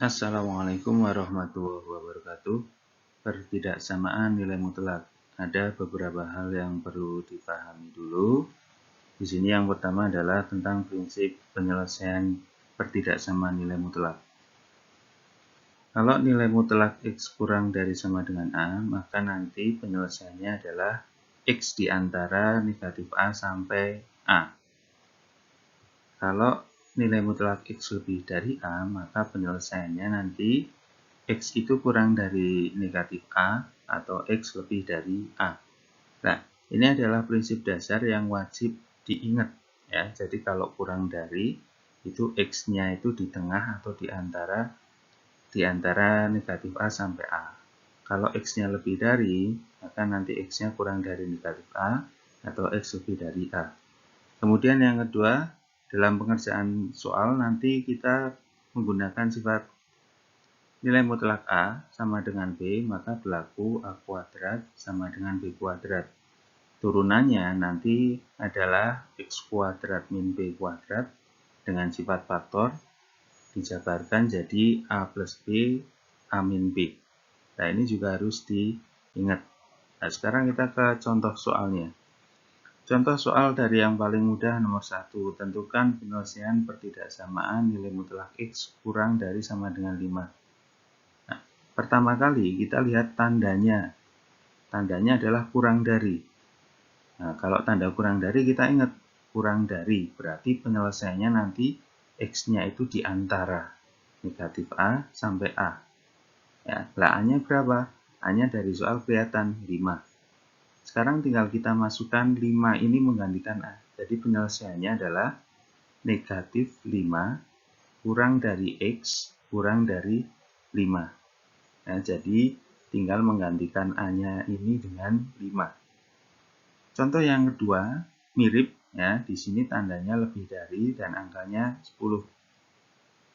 Assalamualaikum warahmatullahi wabarakatuh. Pertidaksamaan nilai mutlak. Ada beberapa hal yang perlu dipahami dulu. Di sini yang pertama adalah tentang prinsip penyelesaian pertidaksamaan nilai mutlak. Kalau nilai mutlak X kurang dari sama dengan A, maka nanti penyelesaiannya adalah X di antara negatif A sampai A. Kalau nilai mutlak X lebih dari A, maka penyelesaiannya nanti X itu kurang dari negatif A atau X lebih dari A. Nah, ini adalah prinsip dasar yang wajib diingat ya. Jadi kalau kurang dari itu X-nya itu di tengah atau di antara negatif A sampai A. Kalau X-nya lebih dari, maka nanti X-nya kurang dari negatif A atau X lebih dari A. Kemudian yang kedua, dalam pengerjaan soal nanti kita menggunakan sifat nilai mutlak A sama dengan B, maka berlaku A kuadrat sama dengan B kuadrat. Turunannya nanti adalah X kuadrat min B kuadrat dengan sifat faktor dijabarkan jadi A plus B, A min B. Nah, ini juga harus diingat. Nah, sekarang kita ke contoh soalnya. Contoh soal dari yang paling mudah nomor 1. Tentukan penyelesaian pertidaksamaan nilai mutlak X kurang dari sama dengan 5. Pertama kali kita lihat tandanya. Tandanya adalah kurang dari. Nah, kalau tanda kurang dari kita ingat kurang dari. Berarti penyelesaiannya nanti X-nya itu di antara negatif A sampai A. Ya, lah A-nya berapa? A-nya dari soal kelihatan 5. Sekarang tinggal kita masukkan 5 ini menggantikan A. Jadi penyelesaiannya adalah negatif 5 kurang dari X kurang dari 5. Nah, jadi tinggal menggantikan A-nya ini dengan 5. Contoh yang kedua, mirip ya, di sini tandanya lebih dari dan angkanya 10.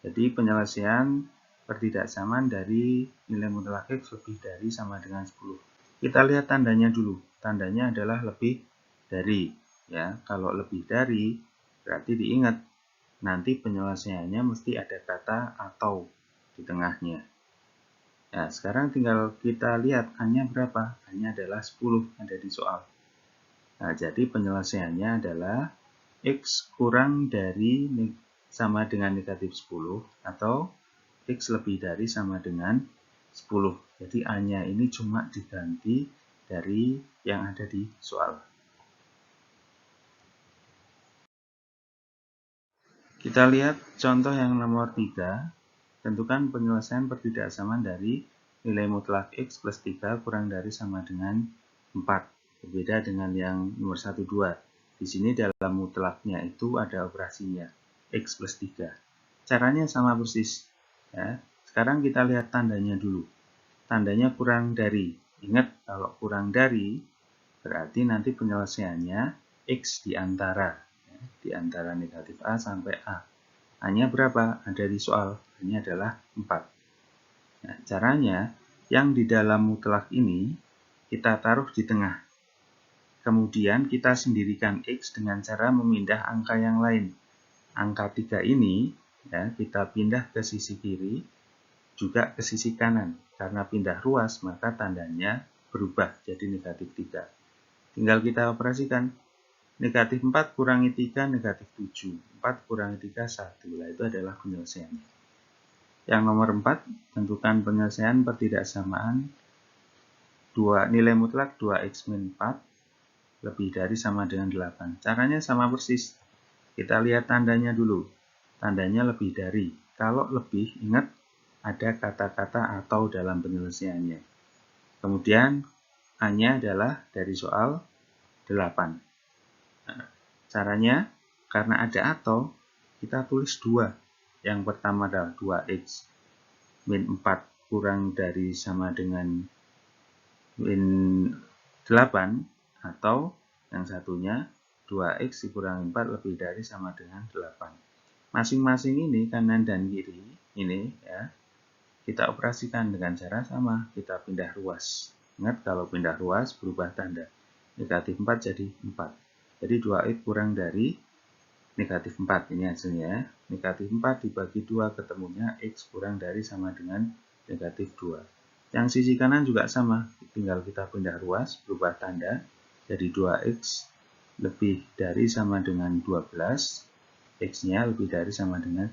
Jadi penyelesaian pertidaksamaan dari nilai mutlak X lebih dari sama dengan 10. Kita lihat tandanya dulu. Tandanya adalah lebih dari ya. Kalau lebih dari berarti diingat nanti penyelesaiannya mesti ada kata atau di tengahnya. Nah, sekarang tinggal kita lihat A-nya berapa? A-nya adalah 10, ada di soal. Nah, jadi penyelesaiannya adalah X kurang dari sama dengan negatif 10 atau X lebih dari sama dengan 10. Jadi A-nya ini cuma diganti dari yang ada di soal. Kita lihat contoh yang nomor 3. Tentukan penyelesaian pertidaksamaan dari nilai mutlak X plus 3 kurang dari sama dengan 4. Berbeda dengan yang nomor 1, 2. Di sini dalam mutlaknya itu ada operasinya X plus 3. Caranya sama persis. Ya. Sekarang kita lihat tandanya dulu. Tandanya kurang dari. Ingat kalau kurang dari berarti nanti penyelesaiannya X di antara. Ya, di antara negatif A sampai A. A-nya berapa? Ada di soal. A-nya adalah 4. Nah, caranya yang di dalam mutlak ini kita taruh di tengah. Kemudian kita sendirikan X dengan cara memindah angka yang lain. Angka 3 ini ya, kita pindah ke sisi kiri, juga ke sisi kanan. Karena pindah ruas, maka tandanya berubah jadi negatif 3. Tinggal kita operasikan. Negatif 4 kurangi 3, negatif 7. 4 kurangi 3, 1. Nah, itu adalah penyelesaiannya. Yang nomor 4, tentukan penyelesaian pertidaksamaan nilai mutlak 2x-4 lebih dari sama dengan 8. Caranya sama persis. Kita lihat tandanya dulu. Tandanya lebih dari. Kalau lebih, ingat ada kata-kata atau dalam penyelesaiannya. Kemudian A-nya adalah dari soal 8. Nah, caranya, karena ada atau, kita tulis 2. Yang pertama adalah 2x min 4 kurang dari sama dengan min 8. Atau yang satunya 2x dikurangi 4 lebih dari sama dengan 8. Masing-masing ini kanan dan kiri ini ya, kita operasikan dengan cara sama, kita pindah ruas. Ingat kalau pindah ruas berubah tanda. Negatif 4 jadi 4. Jadi 2x kurang dari negatif 4 ini hasilnya. Negatif 4 dibagi 2 ketemunya X kurang dari sama dengan negatif 2. Yang sisi kanan juga sama, tinggal kita pindah ruas, berubah tanda, jadi 2X lebih dari sama dengan 12, X-nya lebih dari sama dengan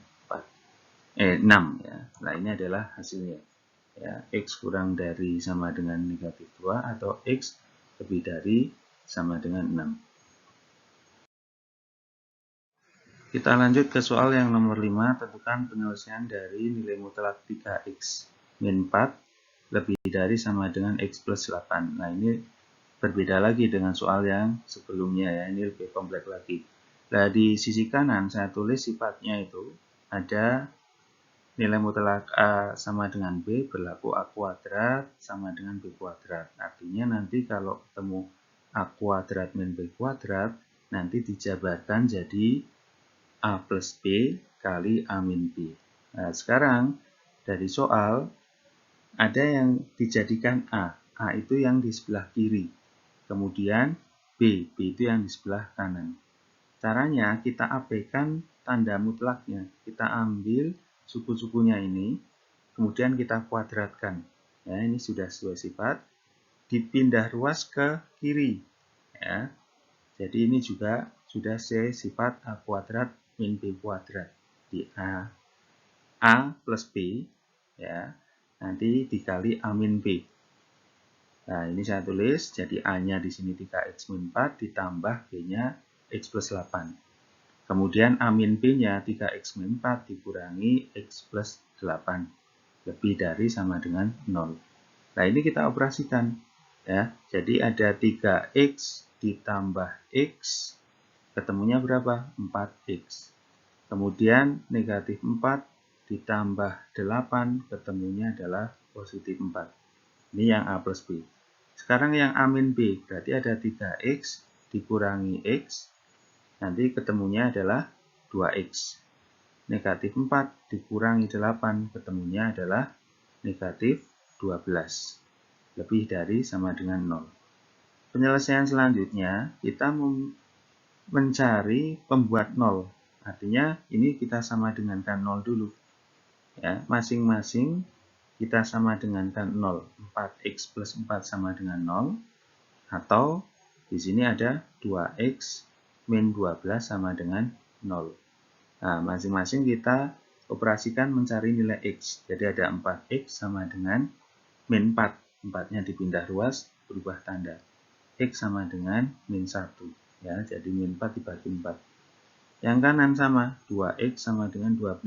6 ya. Nah, ini adalah hasilnya. Ya, X kurang dari sama dengan negatif 2 atau X lebih dari sama dengan 6. Kita lanjut ke soal yang nomor 5, tentukan penyelesaian dari nilai mutlak 3X min 4 lebih dari sama dengan X plus 8. Nah, ini berbeda lagi dengan soal yang sebelumnya ya, ini lebih kompleks lagi. Nah, di sisi kanan saya tulis sifatnya itu ada nilai mutlak A sama dengan B berlaku A kuadrat sama dengan B kuadrat. Artinya nanti kalau ketemu A kuadrat min B kuadrat, nanti dijabarkan jadi A plus B kali A min B. Nah, sekarang dari soal ada yang dijadikan A. A itu yang di sebelah kiri. Kemudian B itu yang di sebelah kanan. Caranya kita abaikan tanda mutlaknya. Kita ambil suku-sukunya ini, kemudian kita kuadratkan. Ya, ini sudah sesuai sifat. Dipindah ruas ke kiri. Ya. Jadi ini juga sudah sesuai sifat A kuadrat min B kuadrat. Di A plus B, ya, nanti dikali A min B. Nah, ini saya tulis, jadi A-nya di sini 3X min 4 ditambah B-nya X plus 8. Kemudian A min B-nya 3X min 4 dikurangi X plus 8. Lebih dari sama dengan 0. Nah, ini kita operasikan. Ya, jadi ada 3X ditambah X, ketemunya berapa? 4X. Kemudian negatif 4 ditambah 8, ketemunya adalah positif 4. Ini yang A plus B. Sekarang yang A min B, berarti ada 3X dikurangi X, nanti ketemunya adalah 2X. Negatif 4 dikurangi 8, ketemunya adalah negatif 12. Lebih dari sama dengan 0. Penyelesaian selanjutnya, kita mencari pembuat 0. Artinya ini kita sama dengankan 0 dulu. Ya, masing-masing kita sama dengankan 0. 4X plus 4 sama dengan 0. Atau di sini ada 2X min 12 sama dengan 0. Nah, masing-masing kita operasikan mencari nilai X. Jadi ada 4X sama dengan min 4. 4-nya dipindah ruas, berubah tanda. X sama dengan min 1. Ya, jadi min 4 dibagi 4. Yang kanan sama, 2X sama dengan 12.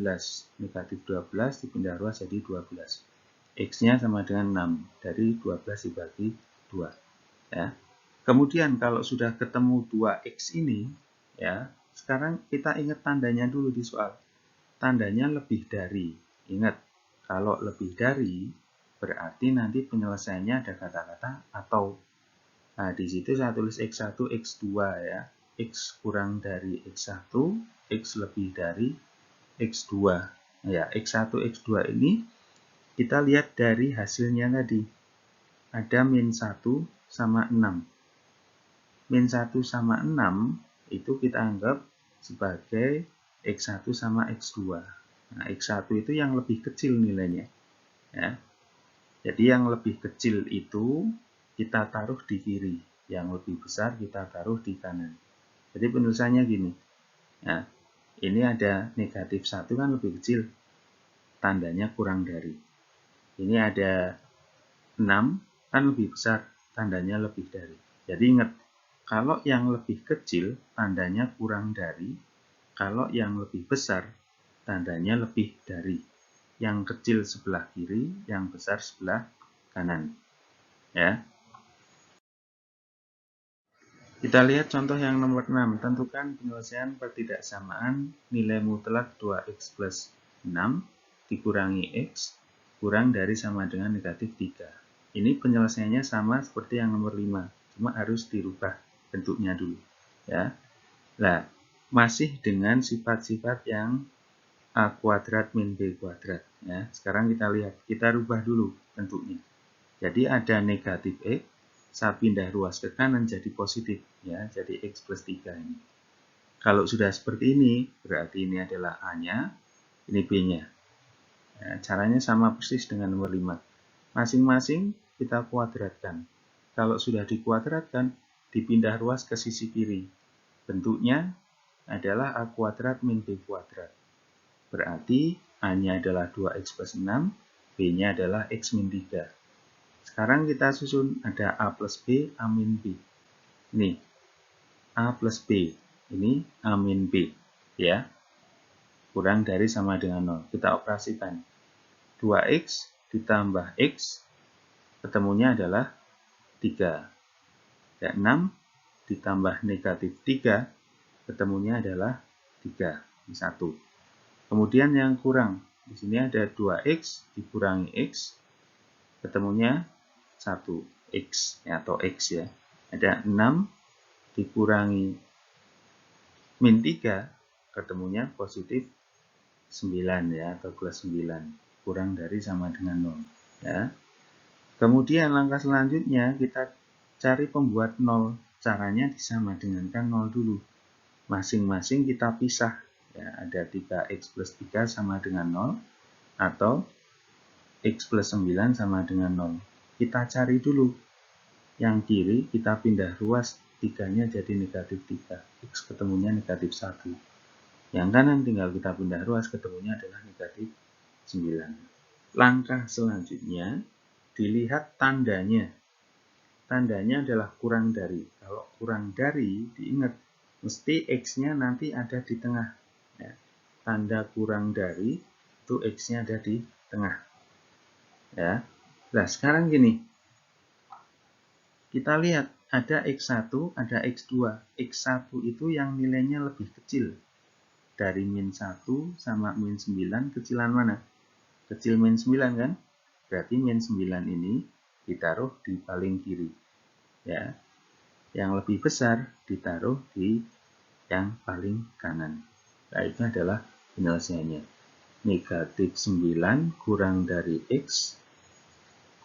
Negatif 12 dipindah ruas jadi 12. X-nya sama dengan 6. Dari 12 dibagi 2. Ya. Kemudian kalau sudah ketemu 2X ini, ya, sekarang kita ingat tandanya dulu di soal. Tandanya lebih dari. Ingat, kalau lebih dari, berarti nanti penyelesaiannya ada kata-kata atau. Nah, di situ saya tulis X1, X2 ya. X kurang dari X1, X lebih dari X2. Ya, X1, X2 ini kita lihat dari hasilnya tadi. Ada min 1 sama 6. Min 1 sama 6 itu kita anggap sebagai X1 sama X2. Nah, X1 itu yang lebih kecil nilainya. Ya. Jadi yang lebih kecil itu kita taruh di kiri. Yang lebih besar kita taruh di kanan. Jadi penulisannya gini. Nah, ini ada negatif 1 kan lebih kecil. Tandanya kurang dari. Ini ada 6 kan lebih besar. Tandanya lebih dari. Jadi ingat, kalau yang lebih kecil tandanya kurang dari. Kalau yang lebih besar tandanya lebih dari. Yang kecil sebelah kiri, yang besar sebelah kanan. Ya. Kita lihat contoh yang nomor 6. Tentukan penyelesaian pertidaksamaan nilai mutlak 2x plus 6 dikurangi x kurang dari sama dengan negatif 3. Ini penyelesaiannya sama seperti yang nomor 5. Cuma harus dirubah bentuknya dulu. Ya. Nah, masih dengan sifat-sifat yang A kuadrat min B kuadrat. Ya. Sekarang kita lihat. Kita rubah dulu bentuknya. Jadi ada negatif X. Saya pindah ruas ke kanan jadi positif, ya, jadi X plus 3 ini. Kalau sudah seperti ini, berarti ini adalah A-nya, ini B-nya. Nah, caranya sama persis dengan nomor 5. Masing-masing kita kuadratkan. Kalau sudah dikuadratkan, dipindah ruas ke sisi kiri. Bentuknya adalah A kuadrat min B kuadrat. Berarti A-nya adalah 2X plus 6, B-nya adalah X min 3. Sekarang kita susun ada A plus B, A min B. Ini A plus B, ini A min B. Ya, kurang dari sama dengan 0. Kita operasikan. 2X ditambah X, ketemunya adalah 3. Dan 6 ditambah negatif 3, ketemunya adalah 3. Ini 1. Kemudian yang kurang, di sini ada 2X dikurangi X, ketemunya 1X ya, atau X ya. Ada 6 dikurangi min 3, ketemunya positif 9 ya, atau plus 9. Kurang dari sama dengan 0 ya. Kemudian langkah selanjutnya kita cari pembuat 0. Caranya disama dengankan 0 dulu. Masing-masing kita pisah. Ya, ada 3X plus 3 sama dengan 0. Atau X plus 9 sama dengan 0. Kita cari dulu. Yang kiri kita pindah ruas. 3-nya jadi negatif 3. X ketemunya negatif 1. Yang kanan tinggal kita pindah ruas. Ketemunya adalah negatif 9. Langkah selanjutnya, dilihat tandanya. Tandanya adalah kurang dari. Kalau kurang dari, diingat, mesti X-nya nanti ada di tengah. Ya. Tanda kurang dari, itu X-nya ada di tengah. Ya. Nah, sekarang gini. Kita lihat, ada X1, ada X2. X1 itu yang nilainya lebih kecil. Dari min 1 sama min 9, kecilan mana? Kecil min 9 kan? Berarti min 9 ini ditaruh di paling kiri. Ya. Yang lebih besar ditaruh di yang paling kanan. Nah, itu adalah penyelesaiannya. Negatif 9 kurang dari X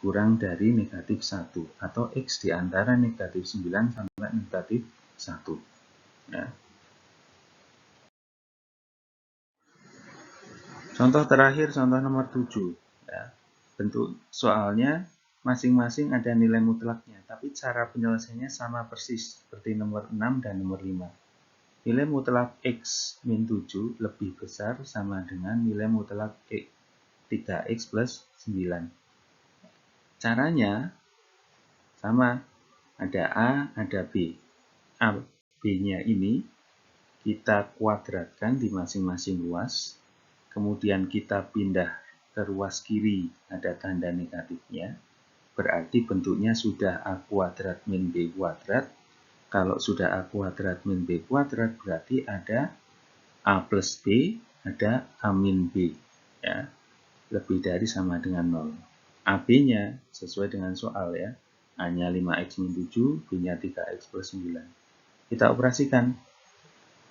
kurang dari negatif 1. Atau X di antara negatif 9 sampai negatif 1. Ya. Contoh terakhir, contoh nomor 7. Ya. Bentuk soalnya masing-masing ada nilai mutlaknya, tapi cara penyelesaiannya sama persis seperti nomor 6 dan nomor 5. Nilai mutlak X min 7 lebih besar sama dengan nilai mutlak 3X plus 9. Caranya sama, ada A, ada B. A, B-nya ini kita kuadratkan di masing-masing ruas, kemudian kita pindah ke ruas kiri, ada tanda negatifnya, berarti bentuknya sudah A kuadrat min B kuadrat. Kalau sudah A kuadrat min B kuadrat, berarti ada A plus B, ada A min B. Ya, lebih dari sama dengan 0. AB-nya sesuai dengan soal ya. A-nya 5X min 7, B-nya 3X plus 9. Kita operasikan.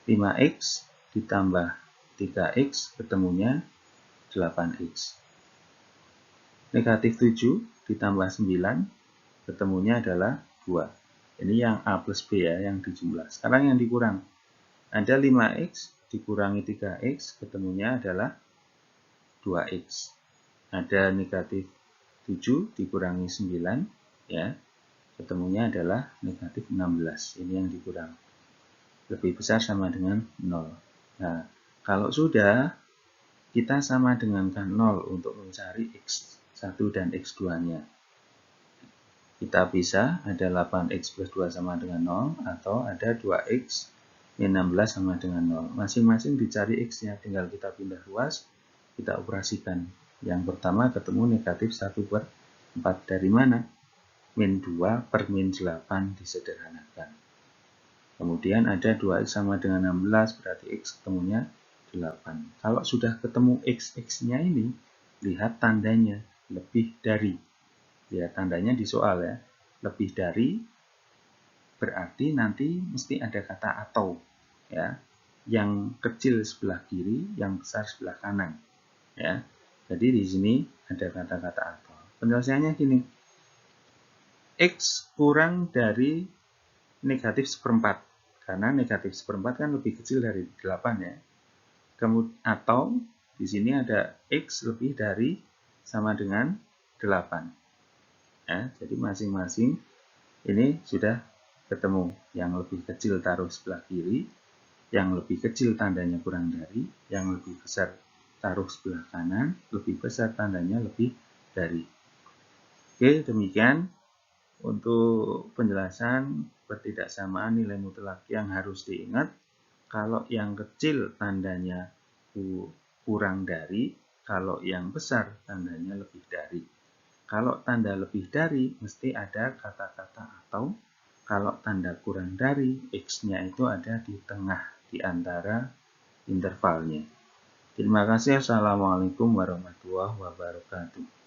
5X ditambah 3X ketemunya 8X. Negatif 7 ditambah 9 ketemunya adalah 2. Ini yang A plus B ya, yang dijumlah. Sekarang yang dikurang. Ada 5X dikurangi 3X ketemunya adalah 2X. Ada negatif 7 dikurangi 9, ya, ketemunya adalah negatif 16. Ini yang dikurang. Lebih besar sama dengan 0. Nah, kalau sudah, kita sama dengankan 0 untuk mencari X1 dan X2-nya. Kita bisa ada 8X plus 2 sama dengan 0, atau ada 2X min 16 sama dengan 0. Masing-masing dicari X-nya, tinggal kita pindah ruas, kita operasikan. Yang pertama ketemu negatif 1/4. Dari mana? Min 2 per min 8 disederhanakan. Kemudian ada 2X sama dengan 16, berarti X ketemunya 8. Kalau sudah ketemu X-nya ini, lihat tandanya, lebih dari. Lihat tandanya di soal ya. Lebih dari, berarti nanti mesti ada kata atau. Ya. Yang kecil sebelah kiri, yang besar sebelah kanan. Ya. Jadi di sini ada kata-kata atau. Penyelesaiannya gini. X kurang dari negatif 1/4. Karena negatif seperempat kan lebih kecil dari 8 ya. Atau di sini ada X lebih dari sama dengan 8. Ya, jadi masing-masing ini sudah ketemu. Yang lebih kecil taruh sebelah kiri, yang lebih kecil tandanya kurang dari, yang lebih besar taruh sebelah kanan, lebih besar tandanya lebih dari. Oke, demikian untuk penjelasan ketidaksamaan nilai mutlak yang harus diingat. Kalau yang kecil tandanya kurang dari, kalau yang besar tandanya lebih dari. Kalau tanda lebih dari, mesti ada kata-kata atau. Kalau tanda kurang dari, X-nya itu ada di tengah, di antara intervalnya. Terima kasih. Assalamualaikum warahmatullahi wabarakatuh.